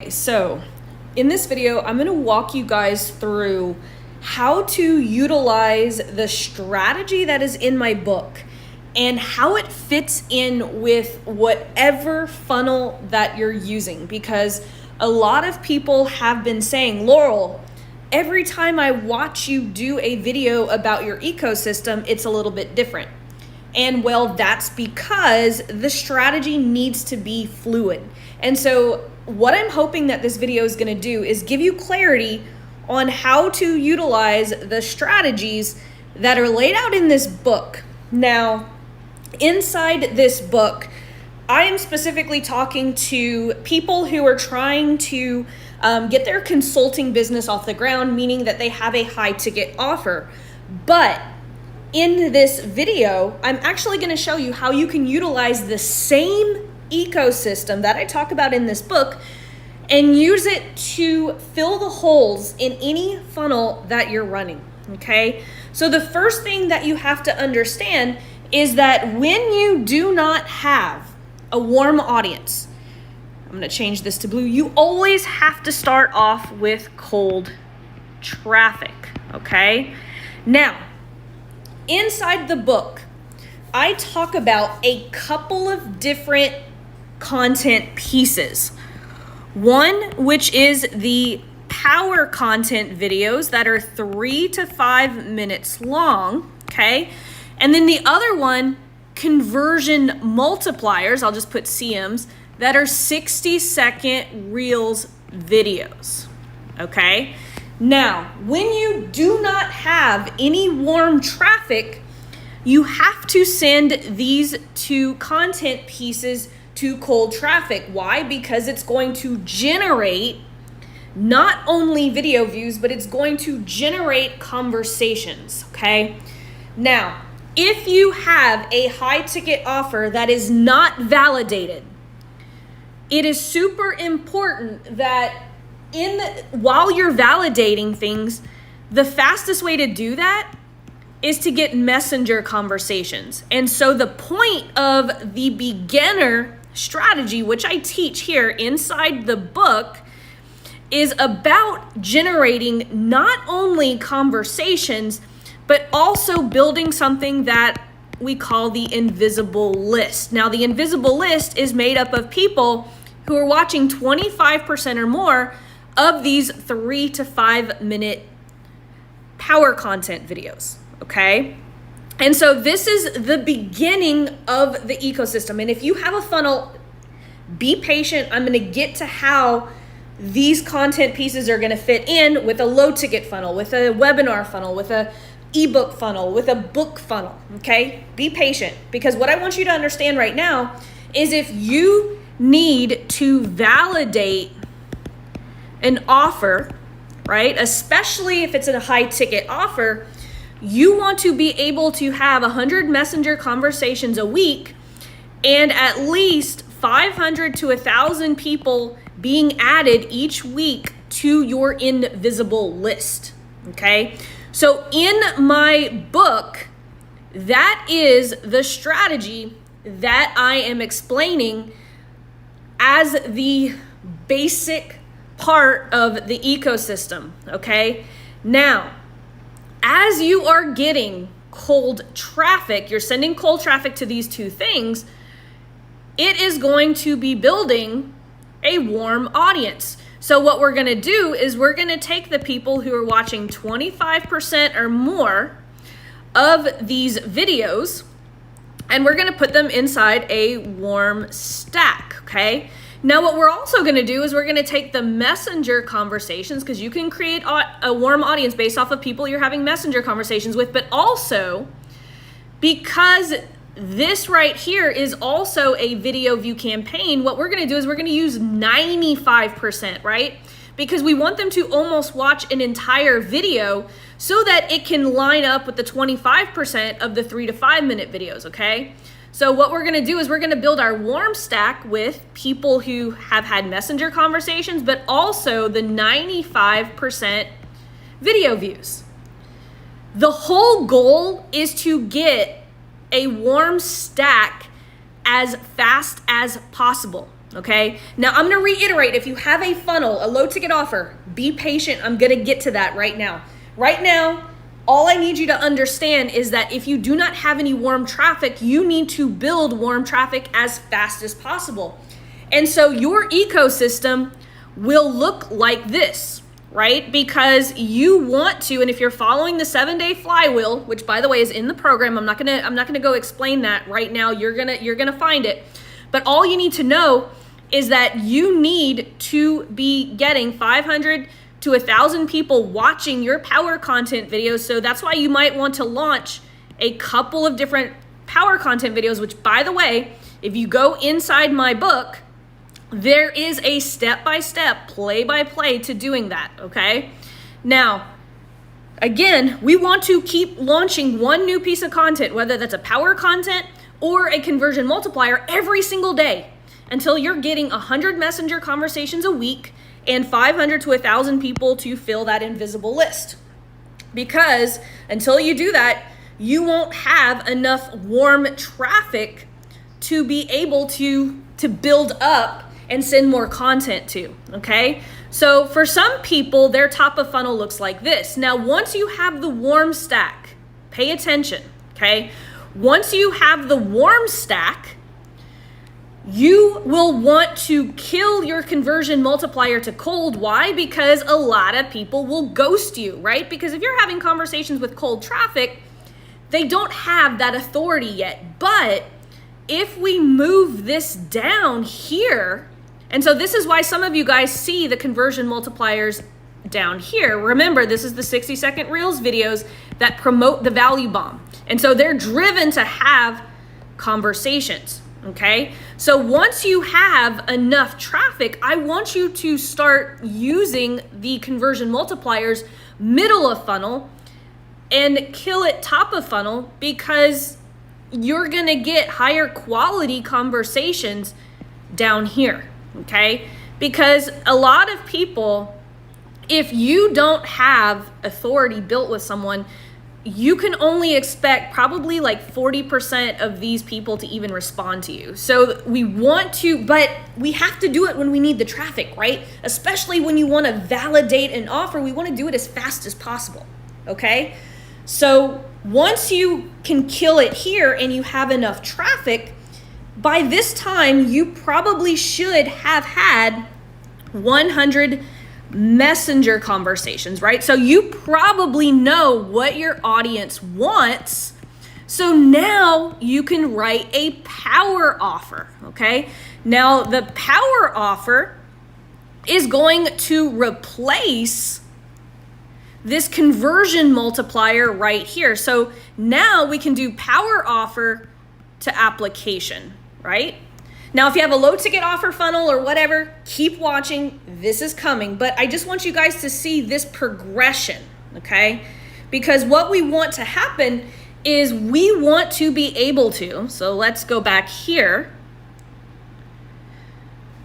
Okay, so in this video, I'm gonna walk you guys through how to utilize the strategy that is in my book and how it fits in with whatever funnel that you're using. Because a lot of people have been saying, Laurel, every time I watch you do a video about your ecosystem, it's a little bit different. And well, that's because the strategy needs to be fluid. And so what I'm hoping that this video is going to do is give you clarity on how to utilize the strategies that are laid out in this book. Now, inside this book, I am specifically talking to people who are trying to get their consulting business off the ground, meaning that they have a high ticket offer. But in this video, I'm actually going to show you how you can utilize the same ecosystem that I talk about in this book and use it to fill the holes in any funnel that you're running, okay? So the first thing that you have to understand is that when you do not have a warm audience, I'm going to change this to blue, you always have to start off with cold traffic, okay? Now, inside the book, I talk about a couple of different content pieces. One, which is the power content videos that are 3 to 5 minutes long, okay? And then the other one, conversion multipliers, I'll just put CMs, that are 60-second Reels videos, okay? Now, when you do not have any warm traffic, you have to send these two content pieces to cold traffic. Why? Because it's going to generate not only video views, but it's going to generate conversations, okay? Now, if you have a high ticket offer that is not validated, it is super important that while you're validating things, the fastest way to do that is to get messenger conversations. And so the point of the beginner strategy, which I teach here inside the book, is about generating not only conversations, but also building something that we call the invisible list. Now, the invisible list is made up of people who are watching 25% or more of these 3 to 5 minute power content videos, okay? And so this is the beginning of the ecosystem. And if you have a funnel, be patient. I'm gonna get to how these content pieces are gonna fit in with a low ticket funnel, with a webinar funnel, with a ebook funnel, with a book funnel, okay? Be patient, because what I want you to understand right now is if you need to validate an offer, right? Especially if it's a high ticket offer, you want to be able to have 100 messenger conversations a week and at least 500 to 1,000 people being added each week to your invisible list, okay? So in my book, that is the strategy that I am explaining as the basic part of the ecosystem, okay? Now, as you are getting cold traffic, you're sending cold traffic to these two things, it is going to be building a warm audience. So what we're gonna do is we're gonna take the people who are watching 25% or more of these videos, and we're gonna put them inside a warm stack, okay? Now what we're also gonna do is we're gonna take the messenger conversations, because you can create a warm audience based off of people you're having messenger conversations with, but also because this right here is also a video view campaign, what we're gonna do is we're gonna use 95%, right? Because we want them to almost watch an entire video so that it can line up with the 25% of the 3 to 5 minute videos, okay? So what we're gonna do is we're gonna build our warm stack with people who have had messenger conversations, but also the 95% video views. The whole goal is to get a warm stack as fast as possible. Okay, now I'm gonna reiterate, if you have a funnel, a low ticket offer, be patient. I'm gonna get to that right now. Right now, all I need you to understand is that if you do not have any warm traffic, you need to build warm traffic as fast as possible. And so your ecosystem will look like this, right? Because you want to, and if you're following the 7-day flywheel, which by the way is in the program, I'm not gonna go explain that right now. You're gonna find it. But all you need to know is that you need to be getting 500 to 1,000 people watching your power content videos. So that's why you might want to launch a couple of different power content videos, which by the way, if you go inside my book, there is a step-by-step, play-by-play to doing that, okay? Now, again, we want to keep launching one new piece of content, whether that's a power content or a conversion multiplier every single day until you're getting 100 messenger conversations a week and 500 to 1,000 people to fill that invisible list. Because until you do that, you won't have enough warm traffic to be able to build up and send more content to, okay? So for some people, their top of funnel looks like this. Now, once you have the warm stack, pay attention, okay? Once you have the warm stack, you will want to kill your conversion multiplier to cold. Why? Because a lot of people will ghost you, right? Because if you're having conversations with cold traffic, they don't have that authority yet. But if we move this down here, and so this is why some of you guys see the conversion multipliers down here. Remember, this is the 60-second Reels videos that promote the value bomb. And so they're driven to have conversations. Okay, so once you have enough traffic, I want you to start using the conversion multipliers middle of funnel and kill it top of funnel, because you're gonna get higher quality conversations down here, okay? Because a lot of people, if you don't have authority built with someone, you can only expect probably like 40% of these people to even respond to you. So we want to, but we have to do it when we need the traffic, right? Especially when you want to validate an offer, we want to do it as fast as possible, okay? So once you can kill it here and you have enough traffic, by this time you probably should have had 100 messenger conversations, right? So you probably know what your audience wants. So now you can write a power offer, okay? Now the power offer is going to replace this conversion multiplier right here. So now we can do power offer to application, right? Now, if you have a low ticket offer funnel or whatever, keep watching. This is coming, but I just want you guys to see this progression, okay? Because what we want to happen is we want to be able to, so let's go back here.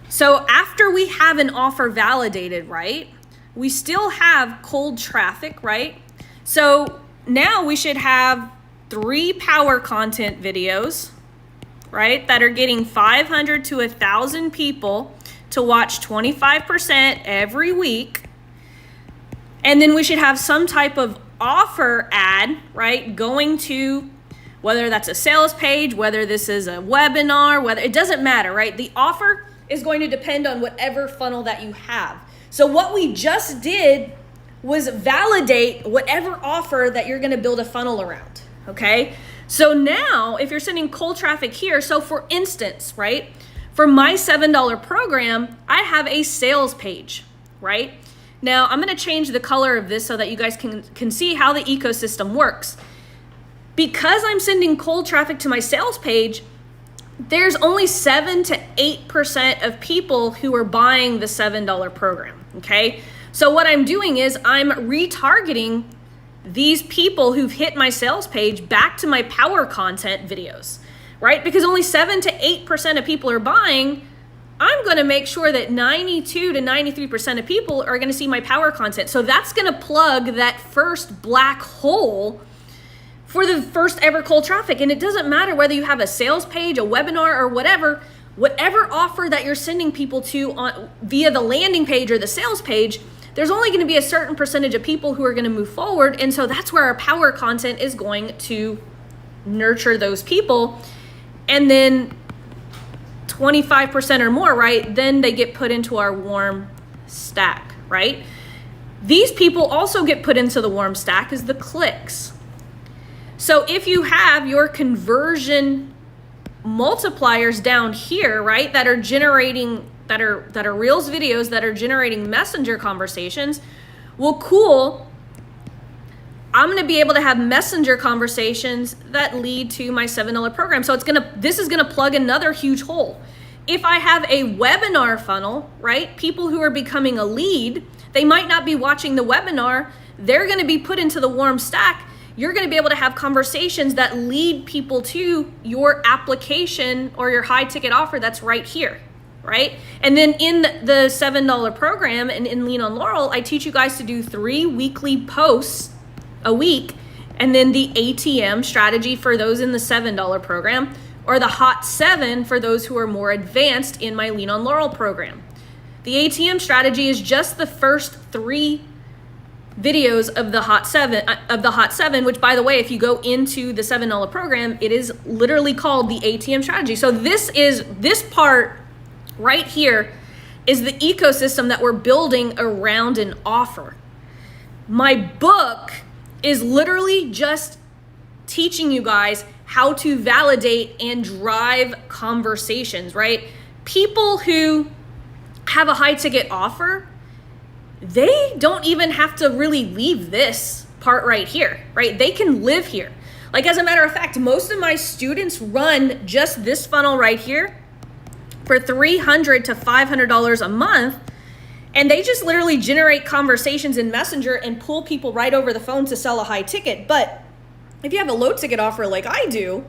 So after we have an offer validated, right? We still have cold traffic, right? So now we should have 3 power content videos, right, that are getting 500 to 1,000 people to watch 25% every week. And then we should have some type of offer ad, right, going to, whether that's a sales page, whether this is a webinar, whether, it doesn't matter, right? The offer is going to depend on whatever funnel that you have. So what we just did was validate whatever offer that you're going to build a funnel around, okay? So now if you're sending cold traffic here, so for instance, right, for my $7 program, I have a sales page, right? Now I'm going to change the color of this so that you guys can see how the ecosystem works. Because I'm sending cold traffic to my sales page, there's only 7 to 8% of people who are buying the $7 program, okay? So what I'm doing is I'm retargeting these people who've hit my sales page back to my power content videos, right? Because only 7 to 8% of people are buying, I'm gonna make sure that 92 to 93% of people are gonna see my power content. So that's gonna plug that first black hole for the first ever cold traffic. And it doesn't matter whether you have a sales page, a webinar, or whatever, whatever offer that you're sending people to via the landing page or the sales page, there's only going to be a certain percentage of people who are going to move forward. And so that's where our power content is going to nurture those people. And then 25% or more, right? Then they get put into our warm stack, right? These people also get put into the warm stack as the clicks. So if you have your conversion multipliers down here, right, that are generating, that are Reels videos that are generating messenger conversations, well, cool. I'm going to be able to have messenger conversations that lead to my $7 program. So this is going to plug another huge hole. If I have a webinar funnel, right, people who are becoming a lead, they might not be watching the webinar. They're going to be put into the warm stack. You're going to be able to have conversations that lead people to your application or your high ticket offer that's right here, right? And then in the $7 program and in Lean on Laurel, I teach you guys to do 3 weekly posts a week, and then the ATM strategy for those in the $7 program, or the Hot 7 for those who are more advanced in my Lean on Laurel program. The ATM strategy is just the first 3 videos of the Hot 7, which, by the way, if you go into the $7 program, it is literally called the ATM strategy. So this part right here is the ecosystem that we're building around an offer. My book is literally just teaching you guys how to validate and drive conversations, right? People who have a high ticket offer, they don't even have to really leave this part right here, right? They can live here. Like, as a matter of fact, most of my students run just this funnel right here for $300 to $500 a month. And they just literally generate conversations in Messenger and pull people right over the phone to sell a high ticket. But if you have a low ticket offer like I do,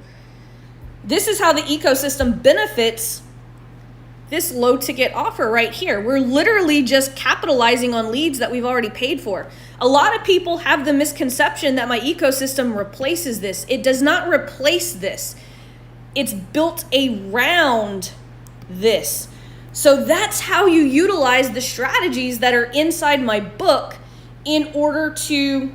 this is how the ecosystem benefits this low ticket offer right here. We're literally just capitalizing on leads that we've already paid for. A lot of people have the misconception that my ecosystem replaces this. It does not replace this. It's built around this. So that's how you utilize the strategies that are inside my book in order to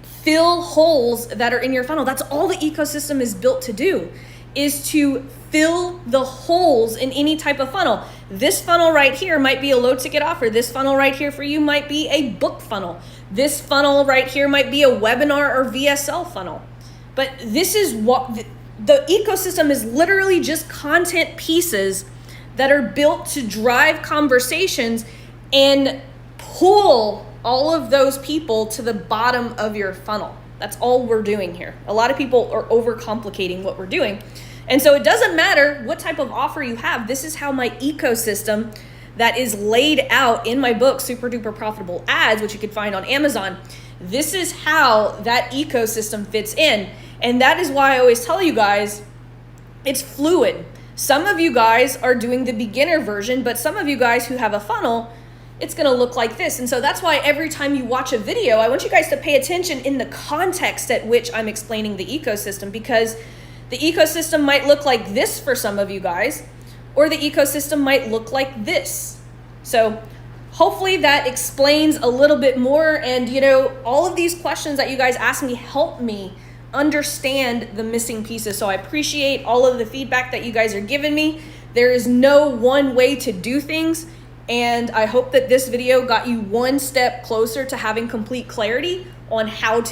fill holes that are in your funnel. That's all the ecosystem is built to do, is to fill the holes in any type of funnel. This funnel right here might be a low ticket offer. This funnel right here for you might be a book funnel. This funnel right here might be a webinar or VSL funnel. But this is what the ecosystem is, literally just content pieces that are built to drive conversations and pull all of those people to the bottom of your funnel. That's all we're doing here. A lot of people are overcomplicating what we're doing. And so it doesn't matter what type of offer you have. This is how my ecosystem that is laid out in my book, Super Duper Profitable Ads, which you can find on Amazon. This is how that ecosystem fits in. And that is why I always tell you guys, it's fluid. Some of you guys are doing the beginner version, but some of you guys who have a funnel, it's gonna look like this. And so that's why every time you watch a video, I want you guys to pay attention in the context at which I'm explaining the ecosystem, because the ecosystem might look like this for some of you guys, or the ecosystem might look like this. So hopefully that explains a little bit more. And all of these questions that you guys ask me help me understand the missing pieces. So I appreciate all of the feedback that you guys are giving me. There is no one way to do things. And I hope that this video got you one step closer to having complete clarity on how to